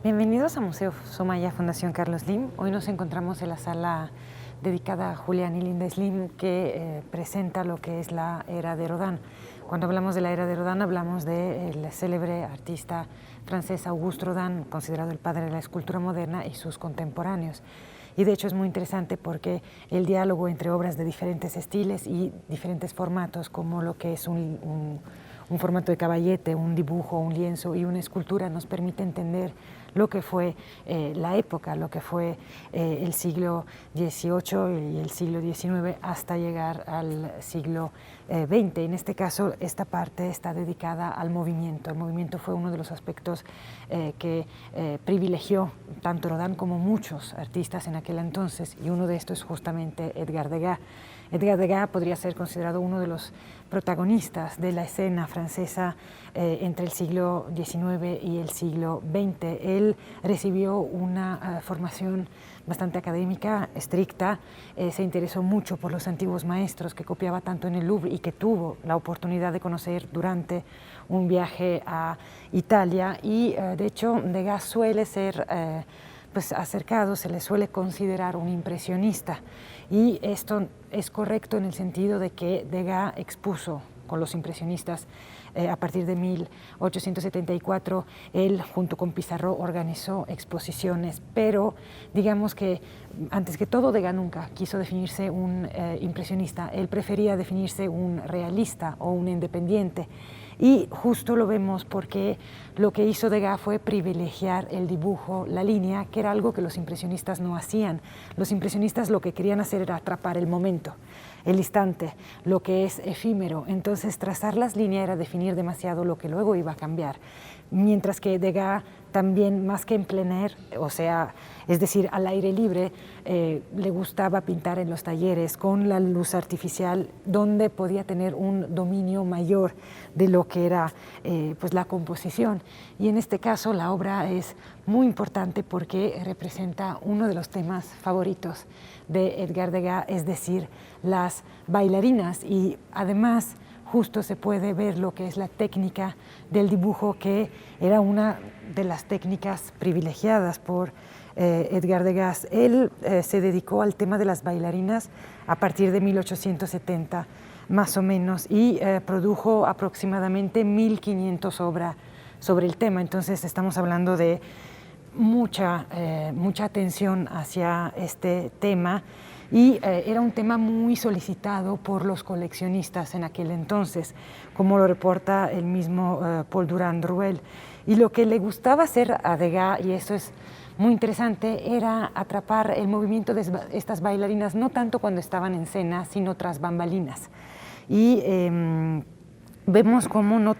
Bienvenidos a Museo Soumaya Fundación Carlos Slim. Hoy nos encontramos en la sala dedicada a Julián y Linda Slim, que presenta lo que es la era de Rodin. Cuando hablamos de la era de Rodin, hablamos del célebre artista francés Auguste Rodin, considerado el padre de la escultura moderna, y sus contemporáneos. Y de hecho es muy interesante porque el diálogo entre obras de diferentes estilos y diferentes formatos, como lo que es un formato de caballete, un dibujo, un lienzo y una escultura, nos permite entender lo que fue la época, lo que fue el siglo XVIII y el siglo XIX hasta llegar al siglo XX. En este caso, esta parte está dedicada al movimiento. El movimiento fue uno de los aspectos que privilegió tanto Rodin como muchos artistas en aquel entonces, y uno de estos es justamente Edgar Degas. Edgar Degas podría ser considerado uno de los protagonistas de la escena francesa entre el siglo XIX y el siglo XX. Él recibió una formación bastante académica, estricta, se interesó mucho por los antiguos maestros que copiaba tanto en el Louvre y que tuvo la oportunidad de conocer durante un viaje a Italia, y de hecho Degas suele ser acercado, se le suele considerar un impresionista, y esto es correcto en el sentido de que Degas expuso con los impresionistas a partir de 1874. Él junto con Pissarro organizó exposiciones, pero digamos que antes que todo Degas nunca quiso definirse un impresionista. Él prefería definirse un realista o un independiente. Y justo lo vemos porque lo que hizo Degas fue privilegiar el dibujo, la línea, que era algo que los impresionistas no hacían. Los impresionistas lo que querían hacer era atrapar el momento, el instante, lo que es efímero. Entonces, trazar las líneas era definir demasiado lo que luego iba a cambiar. Mientras que Degas también, más que en plein air, o sea, es decir, al aire libre, le gustaba pintar en los talleres con la luz artificial, donde podía tener un dominio mayor de lo que era la composición. Y en este caso la obra es muy importante porque representa uno de los temas favoritos de Edgar Degas, es decir, las bailarinas, y además justo se puede ver lo que es la técnica del dibujo, que era una de las técnicas privilegiadas por Edgar Degas. Él se dedicó al tema de las bailarinas a partir de 1870 más o menos, y produjo aproximadamente 1500 obras sobre el tema. Entonces estamos hablando de mucha atención hacia este tema, y era un tema muy solicitado por los coleccionistas en aquel entonces, como lo reporta el mismo Paul Durand-Ruel. Y lo que le gustaba hacer a Degas, y eso es muy interesante, era atrapar el movimiento de estas bailarinas, no tanto cuando estaban en escena, sino tras bambalinas. Y vemos cómo no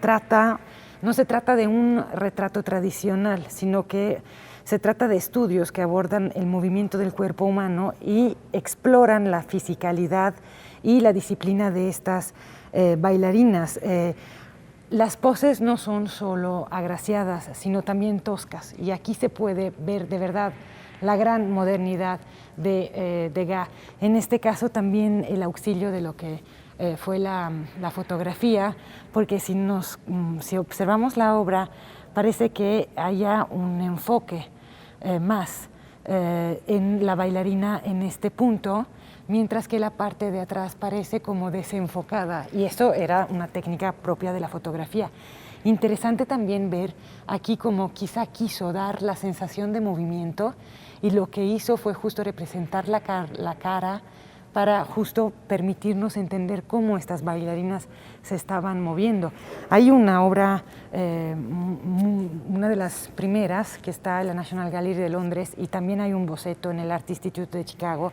se trata de un retrato tradicional, sino que se trata de estudios que abordan el movimiento del cuerpo humano y exploran la fisicalidad y la disciplina de estas bailarinas. Las poses no son solo agraciadas, sino también toscas, y aquí se puede ver de verdad la gran modernidad de Degas. En este caso también el auxilio de lo que fue la fotografía, porque si observamos la obra parece que haya un enfoque más en la bailarina en este punto, mientras que la parte de atrás parece como desenfocada, y eso era una técnica propia de la fotografía. Interesante también ver aquí como quizá quiso dar la sensación de movimiento, y lo que hizo fue justo representar la cara para justo permitirnos entender cómo estas bailarinas se estaban moviendo. Hay una obra, una de las primeras, que está en la National Gallery de Londres, y también hay un boceto en el Art Institute de Chicago,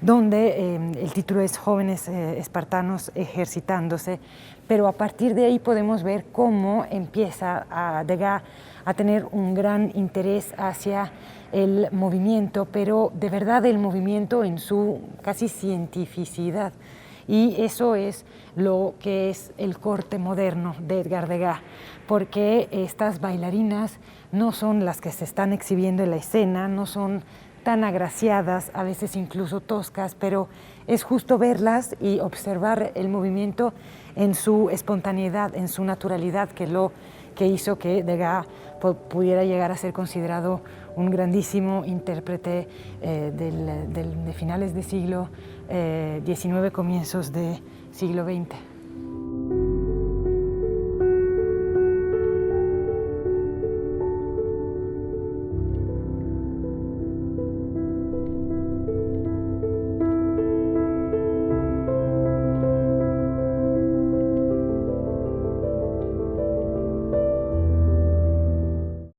donde el título es Jóvenes espartanos ejercitándose, pero a partir de ahí podemos ver cómo empieza a Degas a tener un gran interés hacia el movimiento, pero de verdad el movimiento en su casi cientificidad. Y eso es lo que es el corte moderno de Edgar Degas, porque estas bailarinas no son las que se están exhibiendo en la escena, no son tan agraciadas, a veces incluso toscas, pero es justo verlas y observar el movimiento en su espontaneidad, en su naturalidad, que hizo que Degas pudiera llegar a ser considerado un grandísimo intérprete de finales del siglo XIX, comienzos del siglo XX.